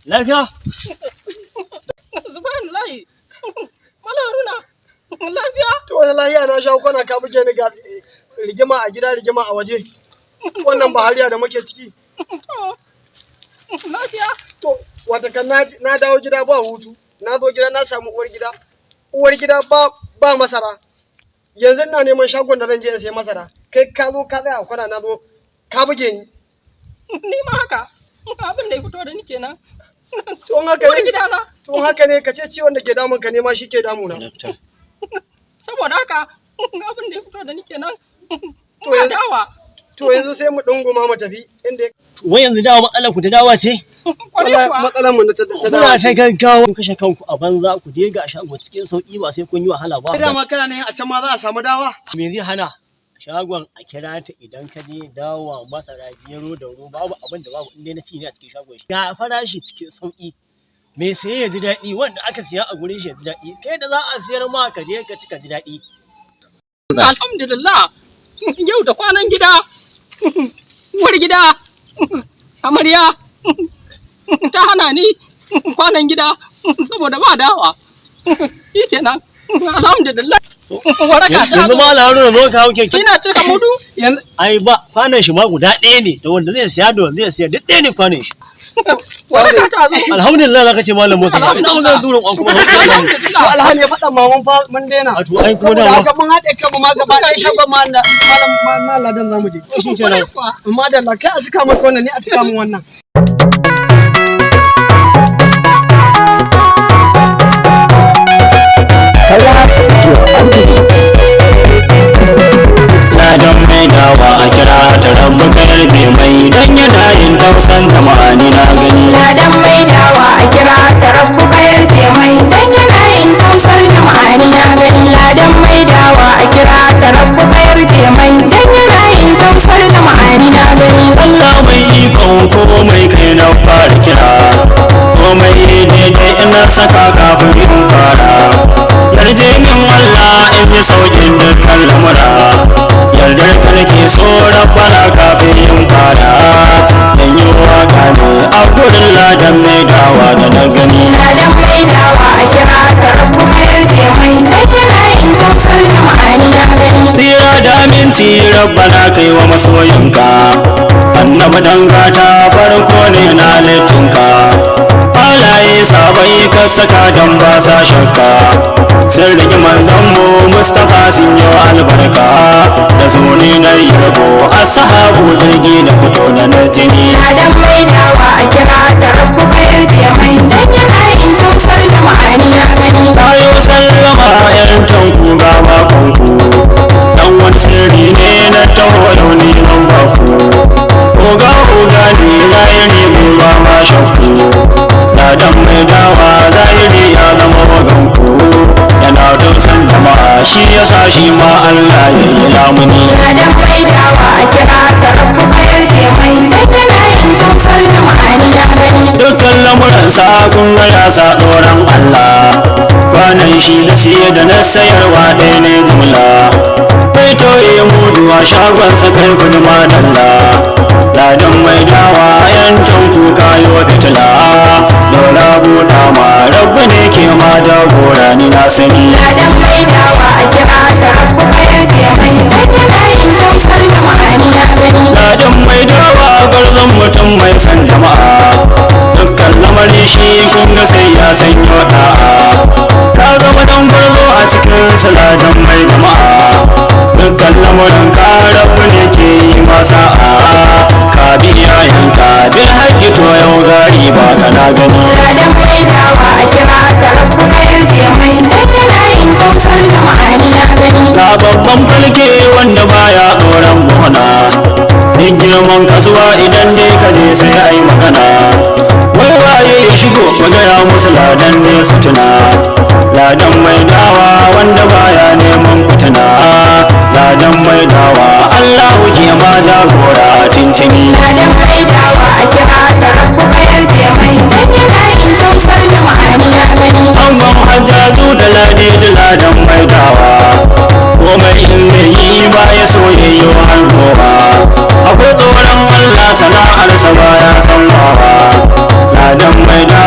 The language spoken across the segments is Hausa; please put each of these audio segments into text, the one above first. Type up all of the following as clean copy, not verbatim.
Lafiya? Subhanallahi. Malam Haruna. Lafiya? To wani lafiya na sha kwana ka buge ni ga rigima a gida rigima a waje. Wannan bahariya da muke ciki. Lafiya? To wata kan na dawo gida ba hutu. Na zo gida na samu uwar gida. Uwar gida ba masara. Yanzu ina neman shagon da zan je in sayi masara. Kai ka zo ka tsaya a kwana na zo ka buge ni. Ni ma haka. Abin da ya fito da ni kenan. Tun haka Uwar gidana. Tun haka ne ka ce ciwon da ke damun ka ne ma shi ke damuna. Saboda haka abin da ya fito da ni kenan. To yanzu sai mu dunguma mu tafi inda Wai yanzu dawa matsalar ku ta dawa ce? matsalar mu ta dawa. Kuna ta gaggawa kun kashe kanku a banza ku je ga shago cikin sauki ba sai kun yi wahala ba. Dama kana ne a can ma za a samu dawa. Me zai hana? Shagon a kira ta idan ka je dawa masara gero da ruwa babu abin da babu inda na ci ne a cikin shagon shi. Ga farashi cikin sauki. Me saye ya ji daɗi wanda aka siya a gurin shi ya ji daɗi. Kai da za a siyar ma ka je ka ci ka ji daɗi. Alhamdulillah. Yau da kwanan gida. Uwar gida. Amarya. Ta hana ni kwanan gida saboda ba dawa. Shi kenan. Alhamdulillah. Waraka ta yanzu ma Haruna zo ka hauke ki. Kina cika mudu? Ai ba kwanan shi ma guda ɗaya ne da wanda zai siya da wanda zai siya duk ɗaya ne kwanan shi. Waraka ta zo. Alhamdulillah zaka ce malam Musa. Ina wannan durin kwan kuma. To alhali ya faɗa ma mun daina. A to ai kuma da haka mun haɗe kanmu ma gaba ɗaya shagon ma ladan zamu je. shi kenan. Amma da Allah kai a cika maka wannan ni a cika min wannan. Ladan mai dawa a kira ta rabu karfe mai dan yana yin tausan jama'a ni na gani. Ladan mai dawa a kira ta rabu karfe mai dan yana yin tausar jama'a ni na gani. Ladan mai dawa a kira ta rabu karfe mai dan yana yin tausar jama'a ni na gani. Allah mai ikon komai kai na fara kira, komai daidai ina saka kafin in fara. Yarje min Allah in yi saukin dukkan lamura, yardar ka nake so rabbana kafin in fara. Dan yi waka ne a gurin ladan mai dawa da na gani. Ladan mai dawa a kira ta rabu karfe mai dan yana yin tausar jama'a ni na gani. Tsira da aminci rabbana kai wa masoyinka, annabi dangata farko ne na littinka. Halaye sabai ka saka dan ba sa shakka, sun rigi manzanmu Mustapha sun yi albarka. Da su ne na yabo ashabu jirgi da fito da na jini. Ladan mai dawa a kira ta rabu karfe mai dan yana yin tausar jama'a ni na gani. Tayo sallama yan tanku ga bakonku, dan wani sirri ne na taho launi nan baku. Oga ne ya nemi ba ma shakku, ladan mai dawa zahiri ya zama waganku. Yana tausan jama'a shi yasa shi ma Allah ya yi lamuni. Ladan mai dawa a kira ta rabu karfe mai dan yana yin tausar jama'a ni na gani. Dukkan lamuransa kun ga ya sa doron Allah, kwanan shi na siye da na sayarwa ɗaya ne jumla. Bai toye mudu a shagonsa kai kuji madalla, ladan mai dawa yan tanku kayo fitila. Dora buɗa ma rabbi ne ke ma jagora ni na sani. Ladan mai dawa a kira ta rabu karfe mai dan yana yin tausar jama'a ni na gani. Ladan mai dawa gwarzon mutum mai san jama'a, dukkan lamari shi kun ga sai ya sanyo da'a. Ka zama dan gwarzo a cikin saladan mai jama'a, dukkan lamarin ka rabu ne ke yi masa a. Ka bi iyayenka bil haƙƙi to yau gari ba kana gani. Ladan mai dawa a kira ta rabu karfe mai dan yana yin tausar jama'a ni na gani. Ga babban falke wanda baya tsoron bona, duk girman kasuwa idan dai ka je sai ai magana. Wai waye ya shigo ku gaya musu ladan ne su tuna, ladan mai dawa wanda baya neman fitina. Ladan mai dawa Allahu ke ma jagora tintini. Ladan mai dawa a kira ta rabu karfe mai dan yana yin tausar jama'a ni na gani. Angon hajjaju da ladi da ladan mai dawa, komai in zai yi ba ya so ya yi har goma. Akwai tsoron Allah sana'arsa ba ya san wawa, ladan mai dawa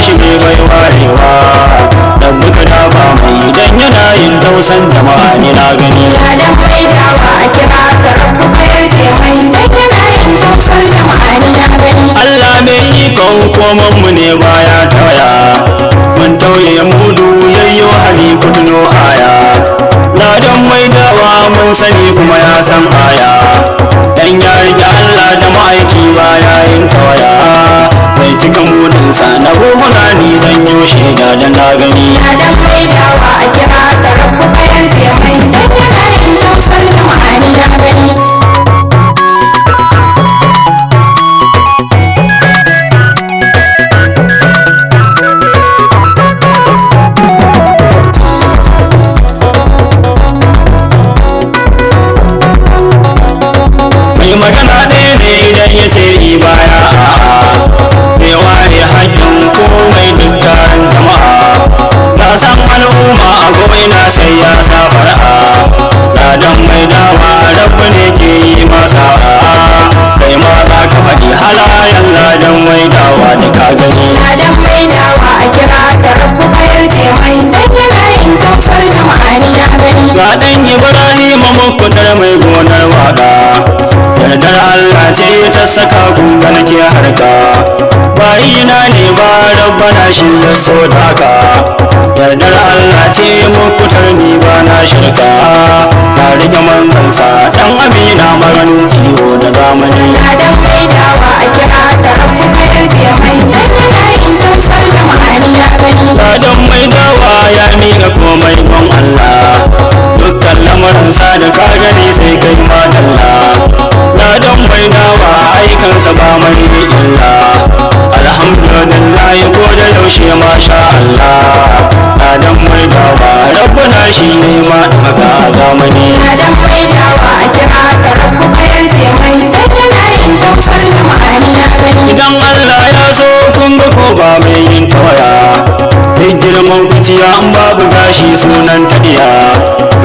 shi ne bai warewa dan muka dafa mai dan yana yin tausan jama'a ne na gani ladan mai dawa a kira ta rabbu ka yarje mai dan yana yin tausar jama'a ni na gani Allah mai ikon koman mu ne baya tawaya mun tauye mudu yayyo hali kuduno aya ladan mai dawa mun sani kuma ya san aya dan ya rike Allah da ma'aiki baya yin tawaya mai cika mudinsa na ruhuna ni dan yo shaida da na gani ladan mai dawa a kira ta rabbu ka yarje mai dan yana yin tausar jama'a ni na gani magana ɗaya ne idan ya ce baya bai ware haƙƙin komai duk taron jama'a na san al'umma a gobe na sai ya sa fara'a ladan mai dawa rabu ne ke yi masa kai ma za ka faɗi halayen ladan mai dawa da ka gani ladan mai dawa a kira ta rabbu ka yarje mai dan yana yin tausar jama'a ni na gani ga ɗan Ibrahim makutar mai gonar waƙa yardar Allah ce ta saka gunga nake harka bayina ne ba rabbana shi ya so daka yardar Allah ce mukutar ni ba na shirka na rike manzansa dan amina maganin ciwo da zamani ladan mai dawa a kira ta rabbu ka yarje mai dan yana yin tausar jama'a ni na gani ladan mai dawa ya miƙa komai gon Allah dukkan lamarinsa da ka gani sai kai madalla ladan mai dawa aikansa ba mai illa alhamdulillah ko da yaushe masha Allah ladan mai dawa rabbuna shi ne ma daga zamani ladan mai dawa a kira ta rabbu ka yarje mai dan yana yin tausar jama'a ni na gani idan Allah ya so kun ga ko ba mai yin tawaya duk girman kuciya an babu gashi sunan tadiya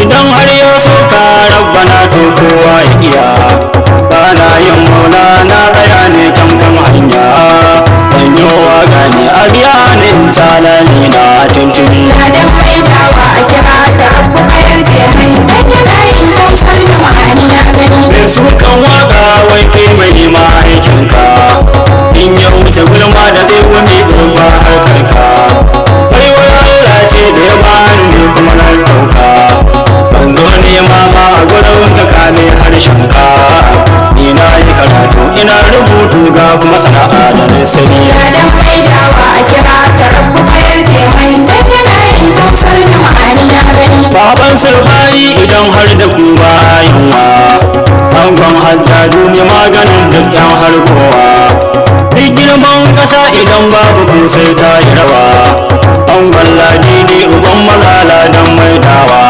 idan har ya so ka rabbana to kowa ya iya bana yin maula na tsaya ne kan hanya dan yowa gane a biya ne in talali na tuntuni ladan mai dawa a kira ta rabbu ka yarje mai dan yana yin tausar jama'a ni na gani mai sukan waka wai kai mai ma aikinka in ya wuce gulma da zai wani zurfa harkarka baiwar Allah ce da ya bani ne kuma na dauka ban zo nema ma a gurin ka kame harshen ka ni na yi karatu ina rubutu ga kuma sana'a da na sani ladan mai dawa a kira ta rabbu ka yarje mai dan yana yin tausar jama'a ni na gani baban sulfari idan har da ku ba yunwa angon hajjaju ne maganin duk yan harkowa duk girman ƙasa idan babu ku sai ta yi rawa angon ladidi uban malala dan mai dawa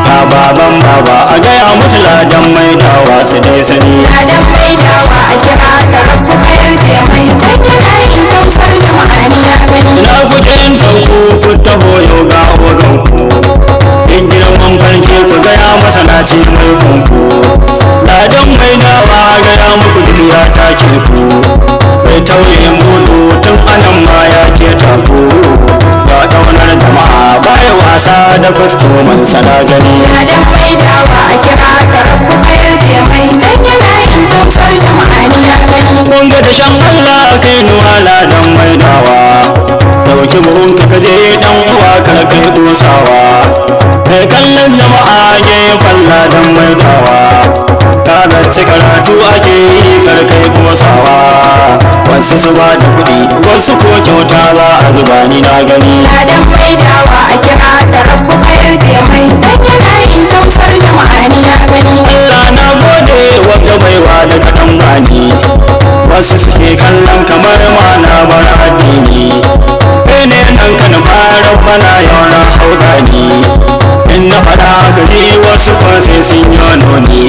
ta baban baba a gaya musu ladan mai dawa su dai sani ladan mai dawa a kira ta rabbu ka yarje mai dan yana yin tausar jama'a ni na gani ina kuke yin tanku ku taho yau ga oganku in girman farke ku gaya masa na ce mai funku ladan mai dawa gaya muku duk ya take ku bai tauye mudu tun anan ma ya ke taku ga ƙaunar jama'a baya wasa da kwastoman sana gani ladan mai dawa a kira ta rabbu ka yarje mai dan yana yin tausar jama'a ni na gani kun ga da shan Allah kai nuwa ladan mai dawa dauki buhun ka kaje dan uwa kar kai dosawa kai kallon jama'a gefen ladan mai dawa ka zarce karatu ake yi kar kai kosawa wasu su ba da kuɗi wasu ko kyauta za a zuba ni na gani ladan mai dawa a kira ta rabbu ka yarje mai dan yana yin tausar jama'a ni na gani Allah na gode wanda baiwa da kaɗan bani wasu suke kallon kamar ma na bar addini kai ne nan kan fara bana yau na hauka ni in na faɗa ka ji wasu ko sai sun yi noni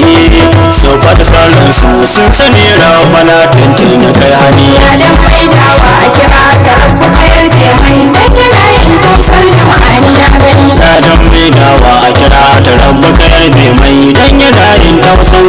so faɗi sauran su sun sani rabana tuntun kai hani ladan mai dawa a kira ta rabbu ka yarje mai dan yana yin tausar jama'a ni na gani ladan mai dawa a kira ta rabu ka yarje mai dan yana yin tausan